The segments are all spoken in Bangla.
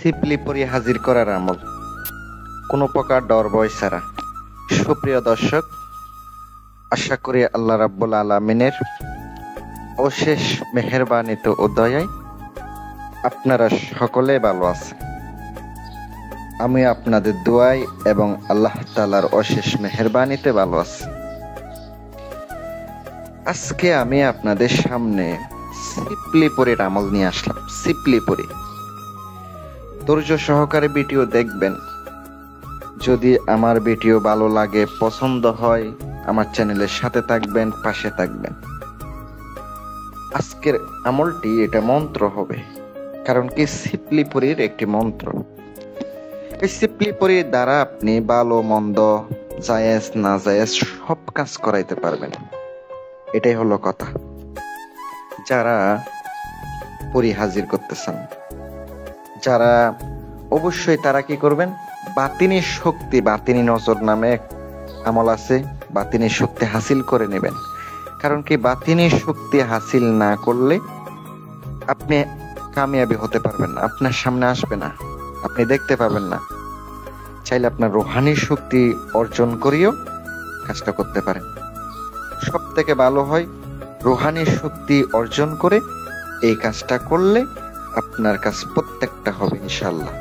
সিপলি পরি হাজির করার আমল, কোনো প্রকার ডর ভয় ছাড়া। সুপ্রিয় দর্শক, আশা করি আল্লাহ রাব্বুল আলামিনের অশেষ মেহেরবানিতে ও দয়ায় আপনারা সকলে ভালো আছেন। আমি আপনাদের দোয়ায় এবং আল্লাহ তাআলার অশেষ মেহেরবানিতে ভালো আছি। আজকে আমি আপনাদের সামনে সিপলি পরির আমল নিয়ে আসলাম। সিপলি পরি, ধৈর্য সহকারে ভিডিও দেখবেন। যদি আমার ভিডিও ভালো লাগে, পছন্দ হয়, আমার চ্যানেলের সাথে থাকবেন, পাশে থাকবেন। আজকের আমলটি এটা মন্ত্র হবে, কারণ কি সিপলি পরির একটি মন্ত্র। এই সিপলি পরির দ্বারা আপনি ভালো মন্দ, জায়েজ না জায়েজ সব কাজ করাইতে পারবেন। এটাই হলো কথা। যারা পরি হাজির করতেছেন, যারা অবশ্যই তারা কি করবেন, বাতিনি শক্তি, বাতিনি নজর নামে আমল আছে, বাতিনি শক্তি হাসিল করে নেবেন। কারণ কি বাতিনি শক্তি হাসিল না করলে আপনি কামিয়াবি হতে পারবেন না, আপনার সামনে আসবে না, আপনি দেখতে পাবেন না। চাইলে আপনার রুহানি শক্তি অর্জন করিও কাজটা করতে পারেন। সব থেকে ভালো হয় রুহানি শক্তি অর্জন করে এই কাজটা করলে আপনার কাজ প্রত্যেকটা হবে ইনশাআল্লাহ।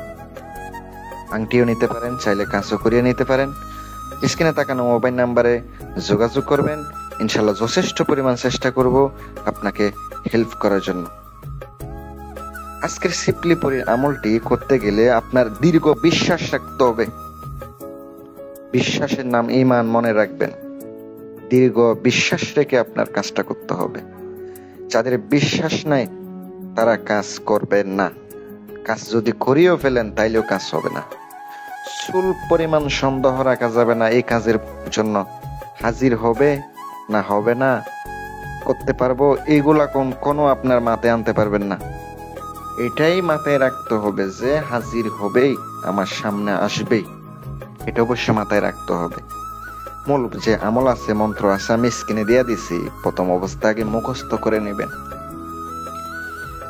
আংটিও নিতে পারেন, চাইলে কাজও করিয়ে নিতে পারেন। স্ক্রিনে তাকানো মোবাইল নাম্বারে যোগাযোগ করবেন। ইনশাআল্লাহ যথেষ্ট পরিমাণ চেষ্টা করব আপনাকে হেল্প করার জন্য। আজকের সিপলি পরির আমলটি করতে গেলে আপনার দীর্ঘ বিশ্বাস রাখতে হবে। বিশ্বাসের নাম ঈমান, মনে রাখবেন। দীর্ঘ বিশ্বাস রেখে আপনার কাজটা করতে হবে। যাদের বিশ্বাস নাই তারা কাজ করবেন না। কাজ যদি করিয়েও ফেলেন তাইলেও কাজ হবে না। চুল পরিমাণ সন্দেহ রাখা যাবে না এই কাজের জন্য। হাজির হবে না হবে না, করতে পারবো, এইগুলা কোনো আপনার মাথায় আনতে পারবেন না। এটাই মাথায় রাখতে হবে যে হাজির হবেই, আমার সামনে আসবেই। এটা অবশ্যই মাথায় রাখতে হবে। মূল যে আমল আছে, মন্ত্র আছে, আমি স্ক্রিনে দিয়ে দিছি। প্রথম অবস্থা আগে মুখস্থ করে নেবেন।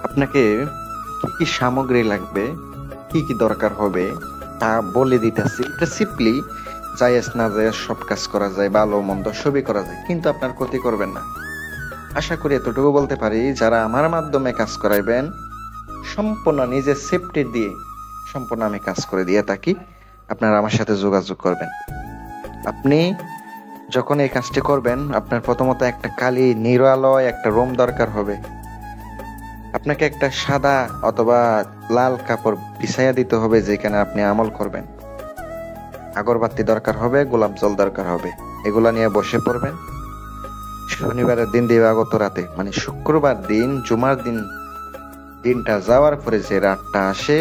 আপনাকে কি কি সামগ্রী লাগবে, কি কি দরকার হবে তা বলে দিতেছি। এটা সিম্পলি জায়েজ না জায়েজ সব কাজ করা যায়, ভালো মন্দ সবই করা যায়, কিন্তু আপনার ক্ষতি করবেন না। আশা করি এতটুকু বলতে পারি, যারা আমার মাধ্যমে কাজ করাইবেন সম্পূর্ণ নিজের সেফটি দিয়ে সম্পূর্ণ আমি কাজ করে দিয়ে থাকি। আপনারা আমার সাথে যোগাযোগ করবেন। আপনি যখন এই কাজটি করবেন, আপনার প্রথমত একটা কালি নিরালয় একটা রুম দরকার হবে। আপনাকে একটা সাদা অথবা লাল কাপড় বিছাইয়া দিতে হবে যেখানে আপনি আমল করবেন। আগরবাতি দরকার হবে, গোলাপ জল দরকার হবে। এগুলা নিয়ে বসে পড়বেন। শনিবারের দিন দিবাগত রাতে, মানে শুক্রবার দিন, জুমার দিন, দিনটা যাওয়ার পরে যে রাতটা আসে,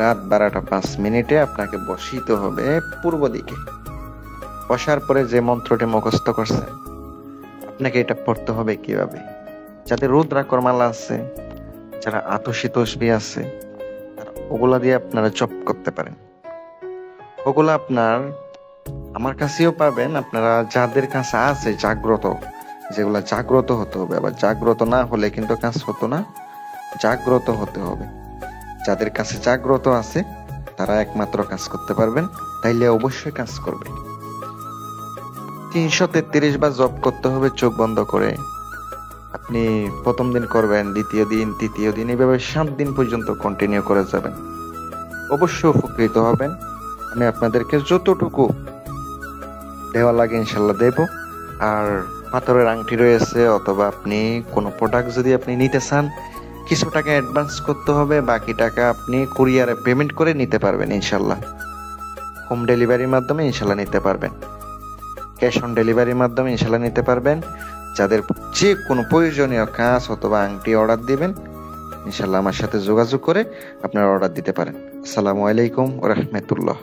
রাত 12টা 5 আপনাকে বসিতে হবে পূর্ব দিকে। বসার পরে যে মন্ত্রটি মুখস্থ করছেন, আপনাকে এটা পড়তে হবে কিভাবে। যাদের রুদ্রাক্ষর মালা আছে, যারা আতসী তসবি আছে, ওগুলা দিয়ে আপনারা জপ করতে পারেন। ওগুলা আপনার আমার কাছেও পাবেন। আপনারা যাদের কাছে আছে জাগ্রত, যেগুলা জাগ্রত হতে হবে। আবার জাগ্রত না হলে কিন্তু কাজ হতো না, জাগ্রত হতে হবে। যাদের কাছে জাগ্রত আছে তারা একমাত্র কাজ করতে পারবেন, তাইলে অবশ্যই কাজ করবে। 333 বার জপ করতে হবে চোখ বন্ধ করে। আপনি প্রথম দিন করবেন, দ্বিতীয় দিন, তৃতীয় দিন, এইভাবে 7 দিন পর্যন্ত কন্টিনিউ করে যাবেন। অবশ্যই উপকৃত হবেন। আমি আপনাদেরকে যতটুকু দেওয়া লাগে ইনশাল্লাহ দেব। আর পাথরের আংটি রয়েছে, অথবা আপনি কোনো প্রোডাক্ট যদি আপনি নিতে চান, কিছু টাকা অ্যাডভান্স করতে হবে, বাকি টাকা আপনি কুরিয়ারে পেমেন্ট করে নিতে পারবেন ইনশাল্লাহ। হোম ডেলিভারির মাধ্যমে ইনশাল্লাহ নিতে পারবেন, ক্যাশ অন ডেলিভারির মাধ্যমে ইনশাল্লাহ নিতে পারবেন। যাদের যে কোনো প্রয়োজনীয় কাজ অথবা আংটি অর্ডার দিবেন, ইনশাল্লাহ আমার সাথে যোগাযোগ করে আপনারা অর্ডার দিতে পারেন। আসসালামু আলাইকুম ওয়া রাহমাতুল্লাহ।